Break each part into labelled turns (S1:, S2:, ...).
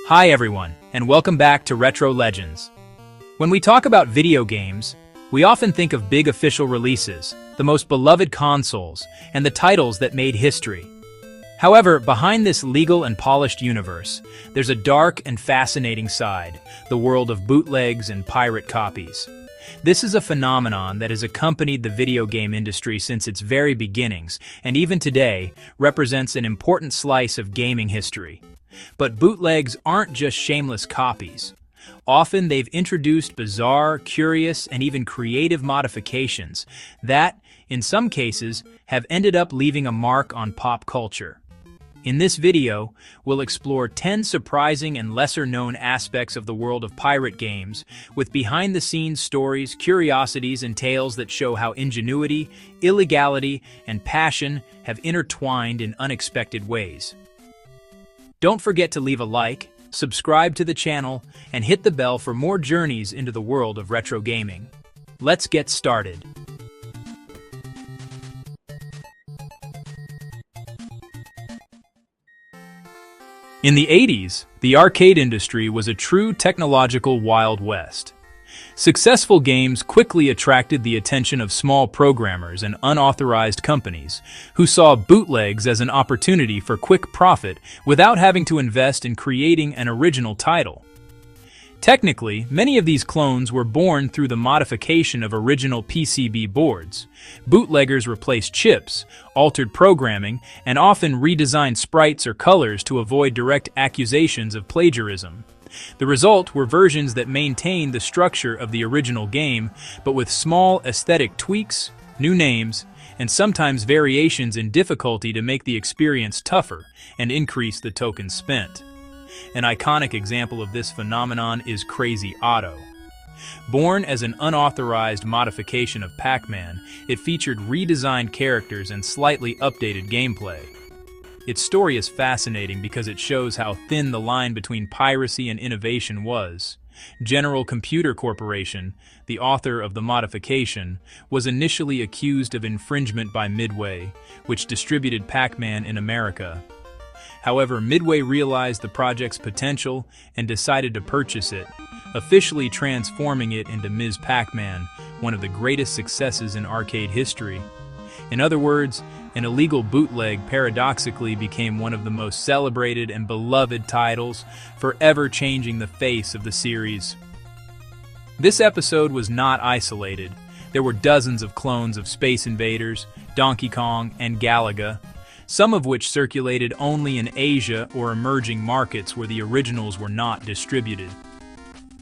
S1: Hi everyone, and welcome back to Retro Legends. When we talk about video games, we often think of big official releases, the most beloved consoles, and the titles that made history. However, behind this legal and polished universe, there's a dark and fascinating side, the world of bootlegs and pirate copies. This is a phenomenon that has accompanied the video game industry since its very beginnings, and even today, represents an important slice of gaming history. But bootlegs aren't just shameless copies. Often they've introduced bizarre, curious, and even creative modifications that, in some cases, have ended up leaving a mark on pop culture. In this video, we'll explore 10 surprising and lesser-known aspects of the world of pirate games, with behind-the-scenes stories, curiosities, and tales that show how ingenuity, illegality, and passion have intertwined in unexpected ways. Don't forget to leave a like, subscribe to the channel, and hit the bell for more journeys into the world of retro gaming. Let's get started. In the 80s, the arcade industry was a true technological Wild West. Successful games quickly attracted the attention of small programmers and unauthorized companies, who saw bootlegs as an opportunity for quick profit without having to invest in creating an original title. Technically, many of these clones were born through the modification of original PCB boards. Bootleggers replaced chips, altered programming, and often redesigned sprites or colors to avoid direct accusations of plagiarism. The result were versions that maintained the structure of the original game, but with small aesthetic tweaks, new names, and sometimes variations in difficulty to make the experience tougher and increase the tokens spent. An iconic example of this phenomenon is Crazy Otto. Born as an unauthorized modification of Pac-Man, it featured redesigned characters and slightly updated gameplay. Its story is fascinating because it shows how thin the line between piracy and innovation was. General Computer Corporation, the author of the modification, was initially accused of infringement by Midway, which distributed Pac-Man in America. However, Midway realized the project's potential and decided to purchase it, officially transforming it into Ms. Pac-Man, one of the greatest successes in arcade history. In other words, an illegal bootleg paradoxically became one of the most celebrated and beloved titles, forever changing the face of the series. This episode was not isolated. There were dozens of clones of Space Invaders, Donkey Kong, and Galaga, some of which circulated only in Asia or emerging markets where the originals were not distributed.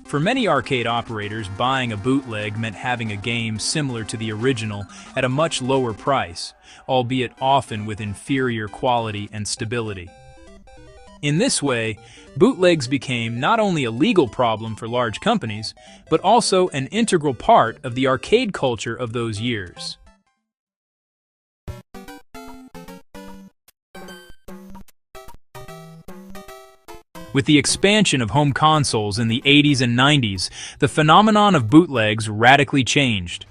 S1: For many arcade operators, buying a bootleg meant having a game similar to the original at a much lower price, albeit often with inferior quality and stability. In this way, bootlegs became not only a legal problem for large companies, but also an integral part of the arcade culture of those years. With the expansion of home consoles in the 80s and 90s, the phenomenon of bootlegs radically changed.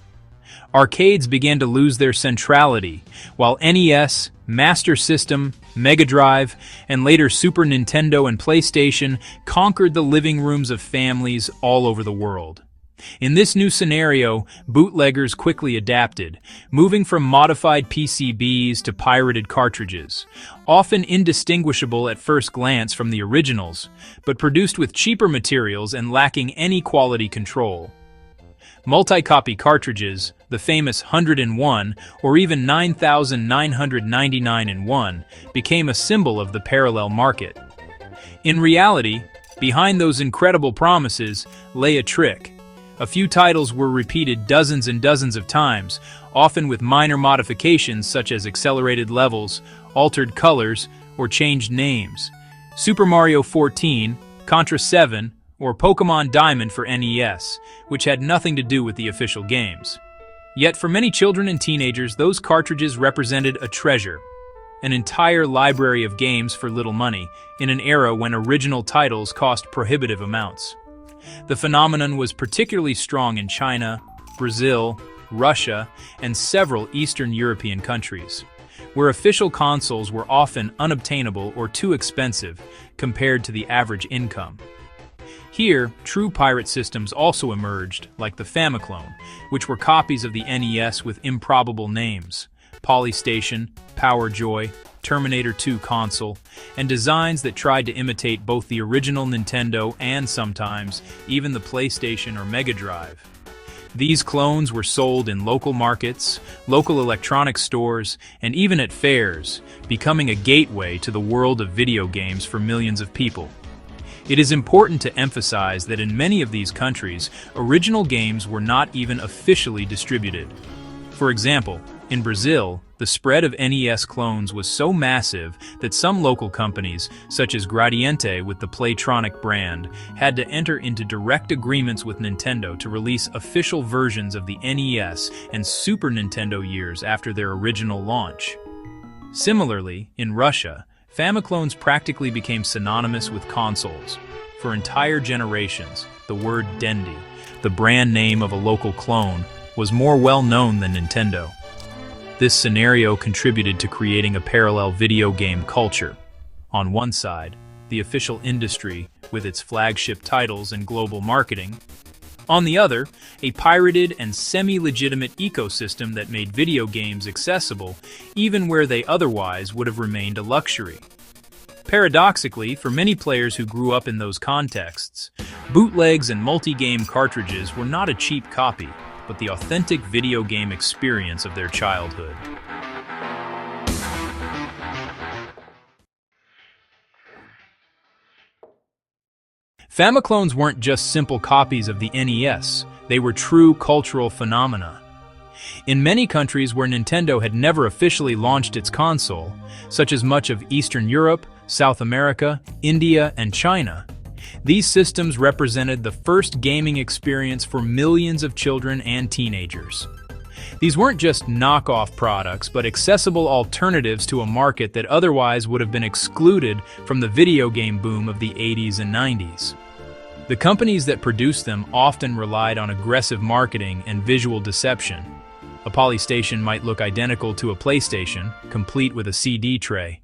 S1: Arcades began to lose their centrality, while NES, Master System, Mega Drive, and later Super Nintendo and PlayStation conquered the living rooms of families all over the world. In this new scenario, bootleggers quickly adapted, moving from modified PCBs to pirated cartridges, often indistinguishable at first glance from the originals, but produced with cheaper materials and lacking any quality control. Multi-copy cartridges, the famous 101 or even 9,999 in 1, became a symbol of the parallel market. In reality, behind those incredible promises lay a trick. A few titles were repeated dozens and dozens of times, often with minor modifications such as accelerated levels, altered colors, or changed names. Super Mario 14, Contra 7, or Pokémon Diamond for NES, which had nothing to do with the official games. Yet for many children and teenagers, those cartridges represented a treasure, an entire library of games for little money, in an era when original titles cost prohibitive amounts. The phenomenon was particularly strong in China, Brazil, Russia, and several Eastern European countries. where official consoles were often unobtainable or too expensive compared to the average income. Here, true pirate systems also emerged, like the Famiclone, which were copies of the NES with improbable names: Polystation, Power Joy, Terminator 2 console, and designs that tried to imitate both the original Nintendo and sometimes even the PlayStation or Mega Drive. These clones were sold in local markets, local electronics stores, and even at fairs, becoming a gateway to the world of video games for millions of people. It is important to emphasize that in many of these countries, original games were not even officially distributed. For example, in Brazil, the spread of NES clones was so massive that some local companies, such as Gradiente with the Playtronic brand, had to enter into direct agreements with Nintendo to release official versions of the NES and Super Nintendo years after their original launch. Similarly, in Russia, Famiclones practically became synonymous with consoles. For entire generations, the word Dendy, the brand name of a local clone, was more well-known than Nintendo. This scenario contributed to creating a parallel video game culture. On one side, the official industry, with its flagship titles and global marketing. On the other, a pirated and semi-legitimate ecosystem that made video games accessible, even where they otherwise would have remained a luxury. Paradoxically, for many players who grew up in those contexts, bootlegs and multi-game cartridges were not a cheap copy, but the authentic video game experience of their childhood. Famiclones weren't just simple copies of the NES, they were true cultural phenomena. In many countries where Nintendo had never officially launched its console, such as much of Eastern Europe, South America, India, and China, these systems represented the first gaming experience for millions of children and teenagers. These weren't just knockoff products, but accessible alternatives to a market that otherwise would have been excluded from the video game boom of the 80s and 90s. The companies that produced them often relied on aggressive marketing and visual deception. A Polystation might look identical to a PlayStation, complete with a CD tray.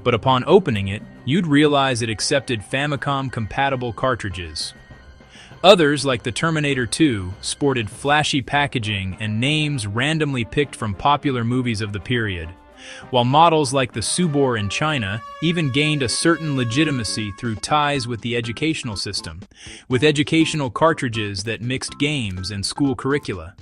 S1: But upon opening it, you'd realize it accepted Famicom-compatible cartridges. Others, like the Terminator 2, sported flashy packaging and names randomly picked from popular movies of the period, while models like the Subor in China even gained a certain legitimacy through ties with the educational system, with educational cartridges that mixed games and school curricula.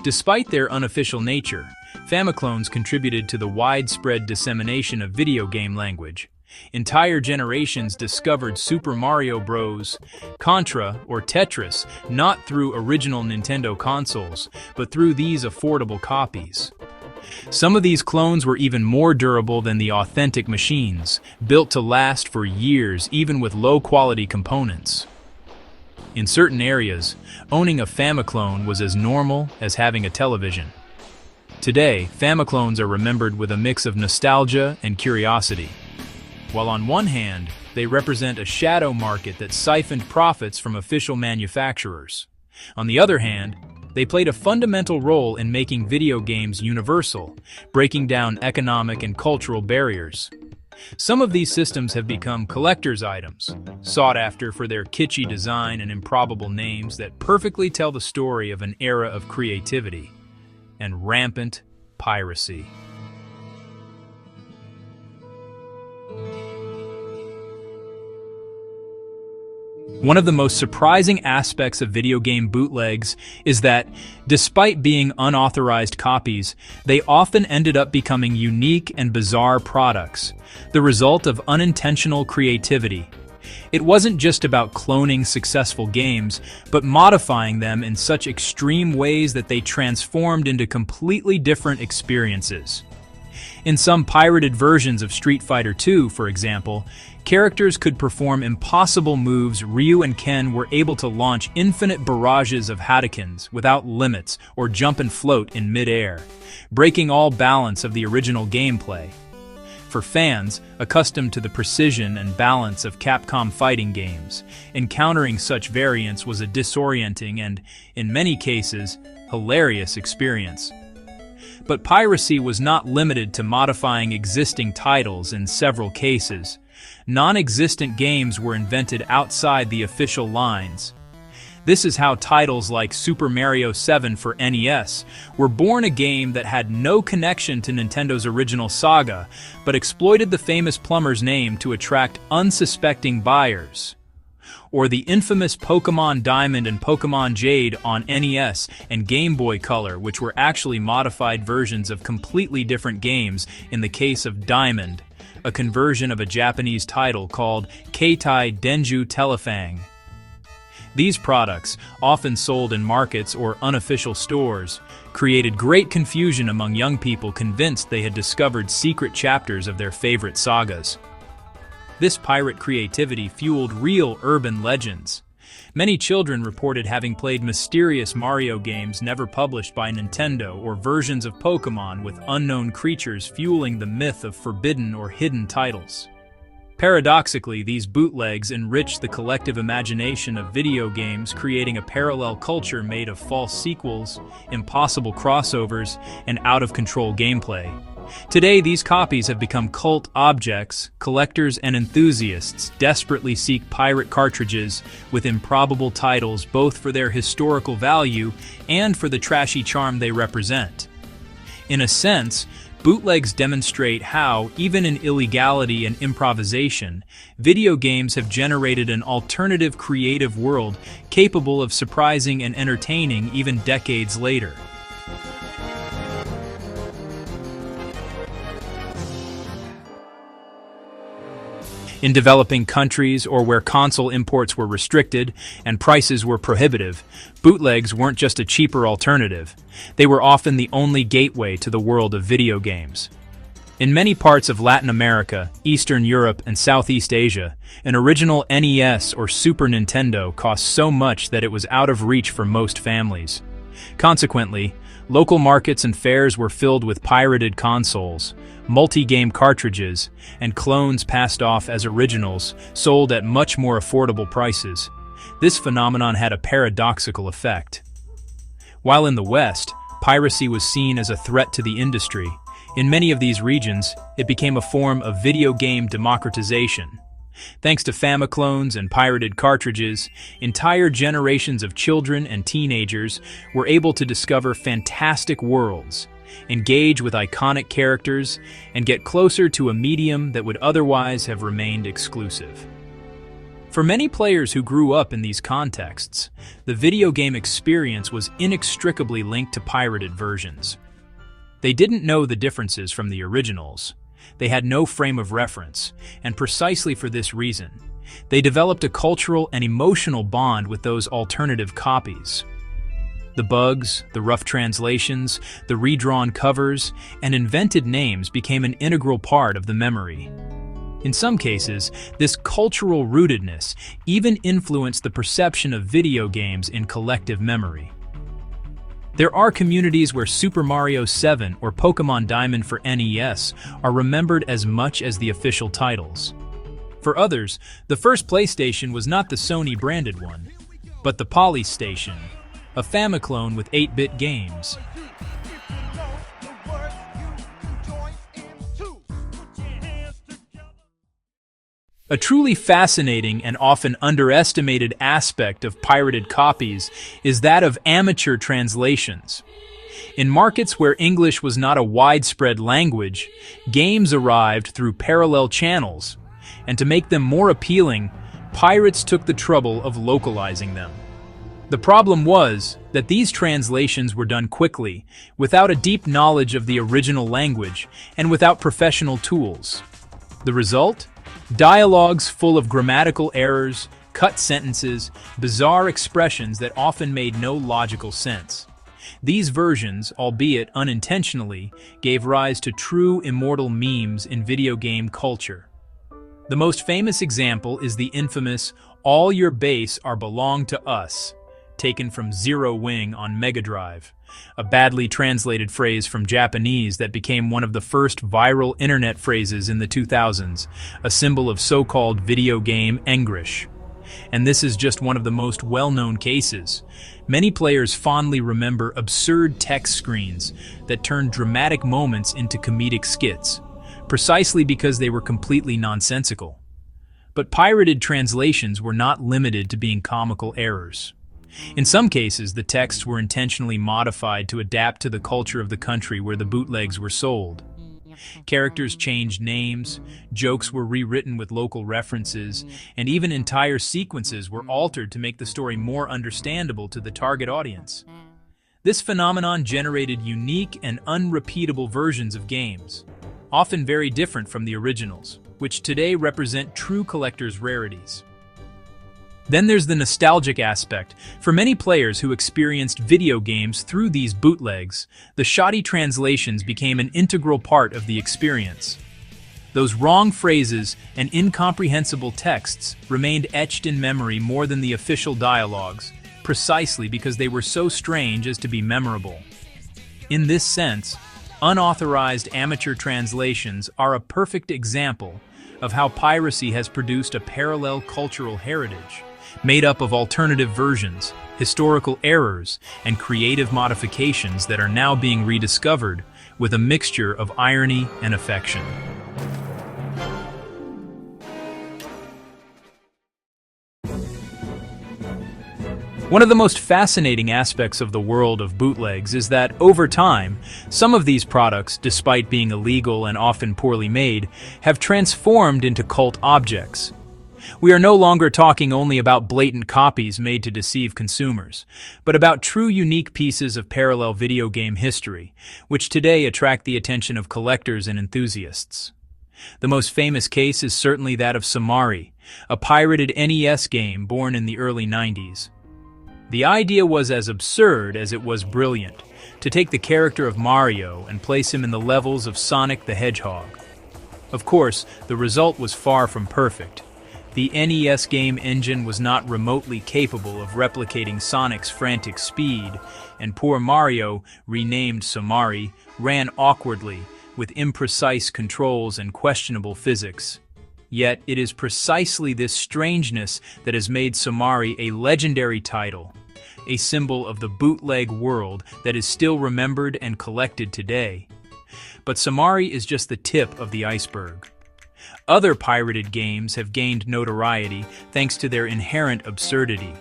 S1: Despite their unofficial nature, Famiclones contributed to the widespread dissemination of video game language. Entire generations discovered Super Mario Bros., Contra, or Tetris not through original Nintendo consoles, but through these affordable copies. Some of these clones were even more durable than the authentic machines, built to last for years even with low-quality components. In certain areas, owning a Famiclone was as normal as having a television. Today, Famiclones are remembered with a mix of nostalgia and curiosity. While on one hand, they represent a shadow market that siphoned profits from official manufacturers. On the other hand, they played a fundamental role in making video games universal, breaking down economic and cultural barriers. Some of these systems have become collector's items, sought after for their kitschy design and improbable names that perfectly tell the story of an era of creativity and rampant piracy. One of the most surprising aspects of video game bootlegs is that, despite being unauthorized copies, they often ended up becoming unique and bizarre products, the result of unintentional creativity. It wasn't just about cloning successful games, but modifying them in such extreme ways that they transformed into completely different experiences. In some pirated versions of Street Fighter II, for example, characters could perform impossible moves. Ryu and Ken were able to launch infinite barrages of Hadokens without limits or jump and float in mid-air, breaking all balance of the original gameplay. For fans, accustomed to the precision and balance of Capcom fighting games, encountering such variants was a disorienting and, in many cases, hilarious experience. But piracy was not limited to modifying existing titles in several cases. Non-existent games were invented outside the official lines. This is how titles like Super Mario 7 for NES were born, a game that had no connection to Nintendo's original saga, but exploited the famous plumber's name to attract unsuspecting buyers. Or the infamous Pokémon Diamond and Pokémon Jade on NES and Game Boy Color, which were actually modified versions of completely different games in the case of Diamond, a conversion of a Japanese title called Keitai Denju Telefang. These products, often sold in markets or unofficial stores, created great confusion among young people convinced they had discovered secret chapters of their favorite sagas. This pirate creativity fueled real urban legends. Many children reported having played mysterious Mario games never published by Nintendo, or versions of Pokémon with unknown creatures, fueling the myth of forbidden or hidden titles. Paradoxically, these bootlegs enriched the collective imagination of video games, creating a parallel culture made of false sequels, impossible crossovers, and out-of-control gameplay. Today, these copies have become cult objects. Collectors and enthusiasts desperately seek pirate cartridges with improbable titles, both for their historical value and for the trashy charm they represent. In a sense, bootlegs demonstrate how, even in illegality and improvisation, video games have generated an alternative creative world capable of surprising and entertaining even decades later. In developing countries, or where console imports were restricted and prices were prohibitive, bootlegs weren't just a cheaper alternative. They were often the only gateway to the world of video games. In many parts of Latin America, Eastern Europe, and Southeast Asia, an original NES or Super Nintendo cost so much that it was out of reach for most families. Consequently, local markets and fairs were filled with pirated consoles, multi-game cartridges, and clones passed off as originals, sold at much more affordable prices. This phenomenon had a paradoxical effect. While in the West, piracy was seen as a threat to the industry, in many of these regions, it became a form of video game democratization. Thanks to Famiclones and pirated cartridges, entire generations of children and teenagers were able to discover fantastic worlds, engage with iconic characters, and get closer to a medium that would otherwise have remained exclusive. For many players who grew up in these contexts, the video game experience was inextricably linked to pirated versions. They didn't know the differences from the originals. They had no frame of reference, and precisely for this reason, they developed a cultural and emotional bond with those alternative copies. The bugs, the rough translations, the redrawn covers, and invented names became an integral part of the memory. In some cases, this cultural rootedness even influenced the perception of video games in collective memory. There are communities where Super Mario 7 or Pokémon Diamond for NES are remembered as much as the official titles. For others, the first PlayStation was not the Sony-branded one, but the Polystation, a Famiclone with 8-bit games. A truly fascinating and often underestimated aspect of pirated copies is that of amateur translations. In markets where English was not a widespread language, games arrived through parallel channels, and to make them more appealing, pirates took the trouble of localizing them. The problem was that these translations were done quickly, without a deep knowledge of the original language, and without professional tools. The result? Dialogues full of grammatical errors, cut sentences, bizarre expressions that often made no logical sense. These versions, albeit unintentionally, gave rise to true immortal memes in video game culture. The most famous example is the infamous "All your base are belong to us," taken from Zero Wing on Mega Drive, a badly translated phrase from Japanese that became one of the first viral internet phrases in the 2000s, a symbol of so-called video game English. And this is just one of the most well-known cases. Many players fondly remember absurd text screens that turned dramatic moments into comedic skits, precisely because they were completely nonsensical. But pirated translations were not limited to being comical errors. In some cases, the texts were intentionally modified to adapt to the culture of the country where the bootlegs were sold. Characters changed names, jokes were rewritten with local references, and even entire sequences were altered to make the story more understandable to the target audience. This phenomenon generated unique and unrepeatable versions of games, often very different from the originals, which today represent true collectors' rarities. Then there's the nostalgic aspect. For many players who experienced video games through these bootlegs, the shoddy translations became an integral part of the experience. Those wrong phrases and incomprehensible texts remained etched in memory more than the official dialogues, precisely because they were so strange as to be memorable. In this sense, unauthorized amateur translations are a perfect example of how piracy has produced a parallel cultural heritage, made up of alternative versions, historical errors, and creative modifications that are now being rediscovered with a mixture of irony and affection. One of the most fascinating aspects of the world of bootlegs is that, over time, some of these products, despite being illegal and often poorly made, have transformed into cult objects. We are no longer talking only about blatant copies made to deceive consumers, but about true unique pieces of parallel video game history, which today attract the attention of collectors and enthusiasts. The most famous case is certainly that of Somari, a pirated NES game born in the early 90s. The idea was as absurd as it was brilliant, to take the character of Mario and place him in the levels of Sonic the Hedgehog. Of course, the result was far from perfect. The NES game engine was not remotely capable of replicating Sonic's frantic speed, and poor Mario, renamed Somari, ran awkwardly, with imprecise controls and questionable physics. Yet it is precisely this strangeness that has made Somari a legendary title, a symbol of the bootleg world that is still remembered and collected today. But Somari is just the tip of the iceberg. Other pirated games have gained notoriety thanks to their inherent absurdity.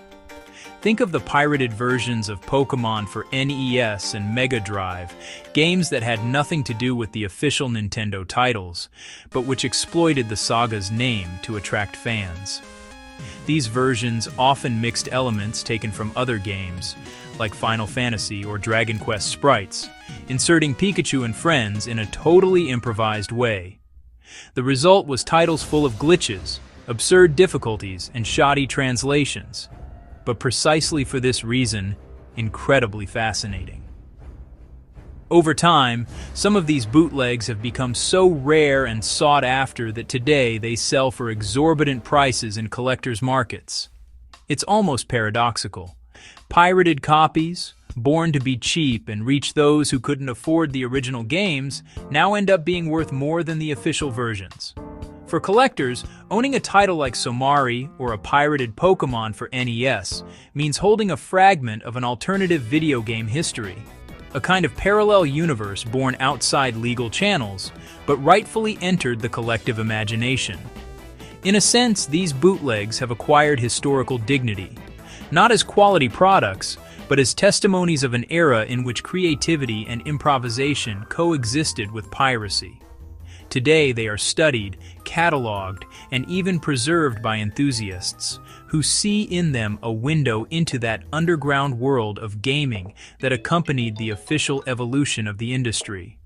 S1: Think of the pirated versions of Pokémon for NES and Mega Drive, games that had nothing to do with the official Nintendo titles, but which exploited the saga's name to attract fans. These versions often mixed elements taken from other games, like Final Fantasy or Dragon Quest sprites, inserting Pikachu and friends in a totally improvised way. The result was titles full of glitches, absurd difficulties, and shoddy translations, but precisely for this reason, incredibly fascinating. Over time, some of these bootlegs have become so rare and sought after that today they sell for exorbitant prices in collectors' markets. It's almost paradoxical. Pirated copies, born to be cheap and reach those who couldn't afford the original games, now end up being worth more than the official versions. For collectors, owning a title like Somari or a pirated Pokémon for NES means holding a fragment of an alternative video game history, a kind of parallel universe born outside legal channels, but rightfully entered the collective imagination. In a sense, these bootlegs have acquired historical dignity, not as quality products, but as testimonies of an era in which creativity and improvisation coexisted with piracy. Today they are studied, cataloged, and even preserved by enthusiasts, who see in them a window into that underground world of gaming that accompanied the official evolution of the industry.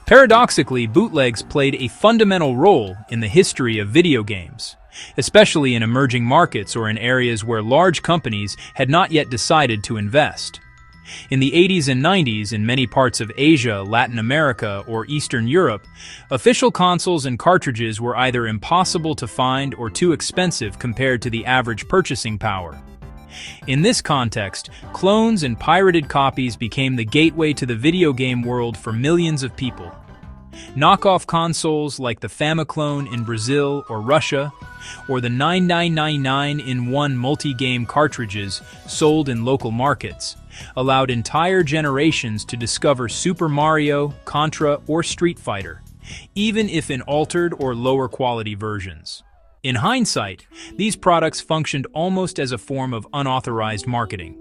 S1: Paradoxically, bootlegs played a fundamental role in the history of video games, especially in emerging markets or in areas where large companies had not yet decided to invest. In the 80s and 90s, in many parts of Asia, Latin America, or Eastern Europe, official consoles and cartridges were either impossible to find or too expensive compared to the average purchasing power. In this context, clones and pirated copies became the gateway to the video game world for millions of people. Knockoff consoles like the Famiclone in Brazil or Russia, or the 9999-in-1 multi-game cartridges sold in local markets, allowed entire generations to discover Super Mario, Contra, or Street Fighter, even if in altered or lower quality versions. In hindsight, these products functioned almost as a form of unauthorized marketing.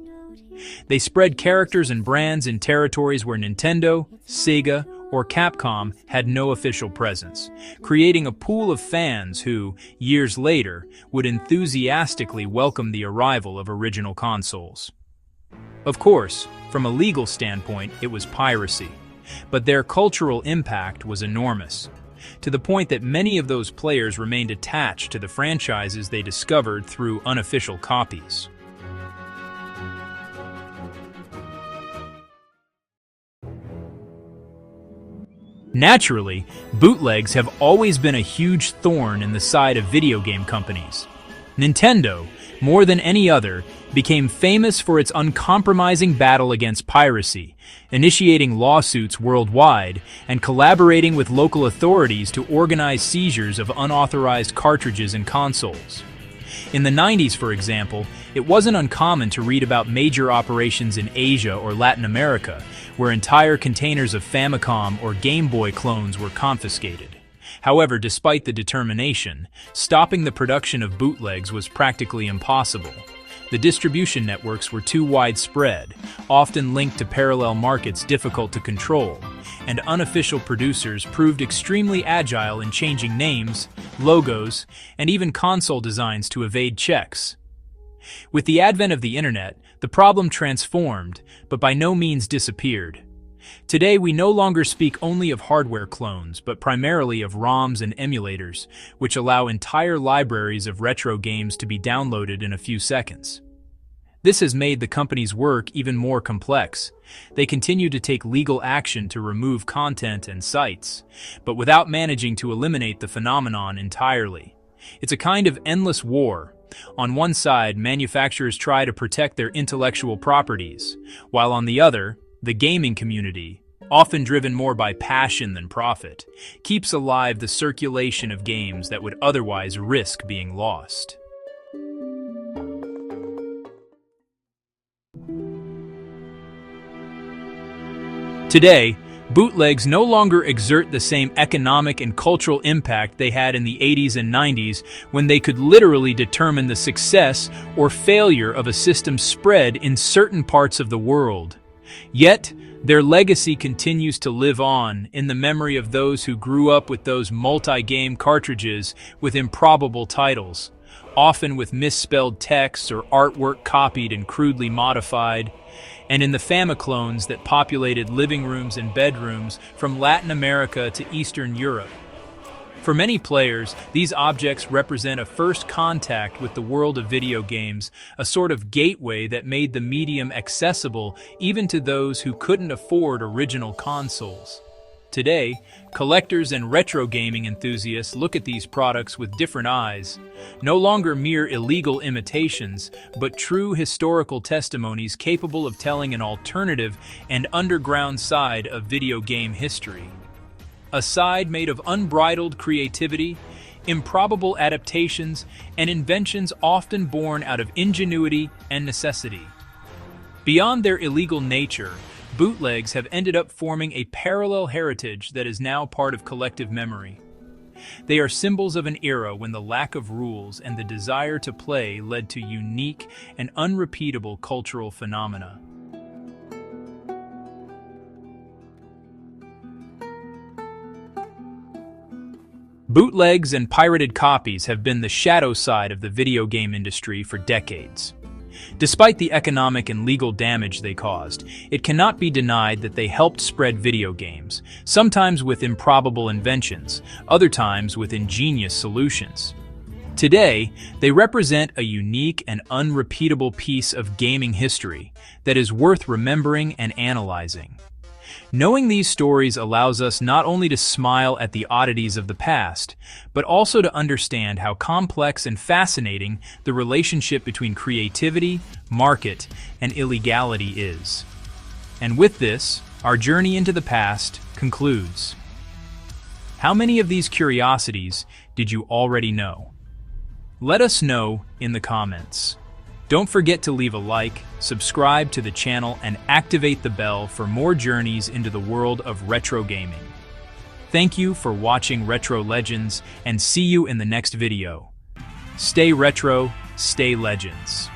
S1: They spread characters and brands in territories where Nintendo, Sega, or Capcom had no official presence, creating a pool of fans who, years later, would enthusiastically welcome the arrival of original consoles. Of course, from a legal standpoint, it was piracy, but their cultural impact was enormous, to the point that many of those players remained attached to the franchises they discovered through unofficial copies. Naturally, bootlegs have always been a huge thorn in the side of video game companies. Nintendo, more than any other, became famous for its uncompromising battle against piracy, initiating lawsuits worldwide and collaborating with local authorities to organize seizures of unauthorized cartridges and consoles. In the 90s, for example, it wasn't uncommon to read about major operations in Asia or Latin America, where entire containers of Famicom or Game Boy clones were confiscated. However, despite the determination, stopping the production of bootlegs was practically impossible. The distribution networks were too widespread, often linked to parallel markets difficult to control, and unofficial producers proved extremely agile in changing names, logos, and even console designs to evade checks. With the advent of the internet, the problem transformed, but by no means disappeared. Today, we no longer speak only of hardware clones, but primarily of ROMs and emulators, which allow entire libraries of retro games to be downloaded in a few seconds. This has made the company's work even more complex. They continue to take legal action to remove content and sites, but without managing to eliminate the phenomenon entirely. It's a kind of endless war. On one side, manufacturers try to protect their intellectual properties, while on the other, the gaming community, often driven more by passion than profit, keeps alive the circulation of games that would otherwise risk being lost. Today, bootlegs no longer exert the same economic and cultural impact they had in the 80s and 90s, when they could literally determine the success or failure of a system spread in certain parts of the world. Yet, their legacy continues to live on in the memory of those who grew up with those multi-game cartridges with improbable titles, often with misspelled texts or artwork copied and crudely modified, and in the Famiclones that populated living rooms and bedrooms from Latin America to Eastern Europe. For many players, these objects represent a first contact with the world of video games, a sort of gateway that made the medium accessible even to those who couldn't afford original consoles. Today, collectors and retro gaming enthusiasts look at these products with different eyes, no longer mere illegal imitations, but true historical testimonies capable of telling an alternative and underground side of video game history. A side made of unbridled creativity, improbable adaptations, and inventions often born out of ingenuity and necessity. Beyond their illegal nature, bootlegs have ended up forming a parallel heritage that is now part of collective memory. They are symbols of an era when the lack of rules and the desire to play led to unique and unrepeatable cultural phenomena. Bootlegs and pirated copies have been the shadow side of the video game industry for decades. Despite the economic and legal damage they caused, it cannot be denied that they helped spread video games, sometimes with improbable inventions, other times with ingenious solutions. Today, they represent a unique and unrepeatable piece of gaming history that is worth remembering and analyzing. Knowing these stories allows us not only to smile at the oddities of the past, but also to understand how complex and fascinating the relationship between creativity, market, and illegality is. And with this, our journey into the past concludes. How many of these curiosities did you already know? Let us know in the comments. Don't forget to leave a like, subscribe to the channel, and activate the bell for more journeys into the world of retro gaming. Thank you for watching Retro Legends, and see you in the next video. Stay retro, stay legends.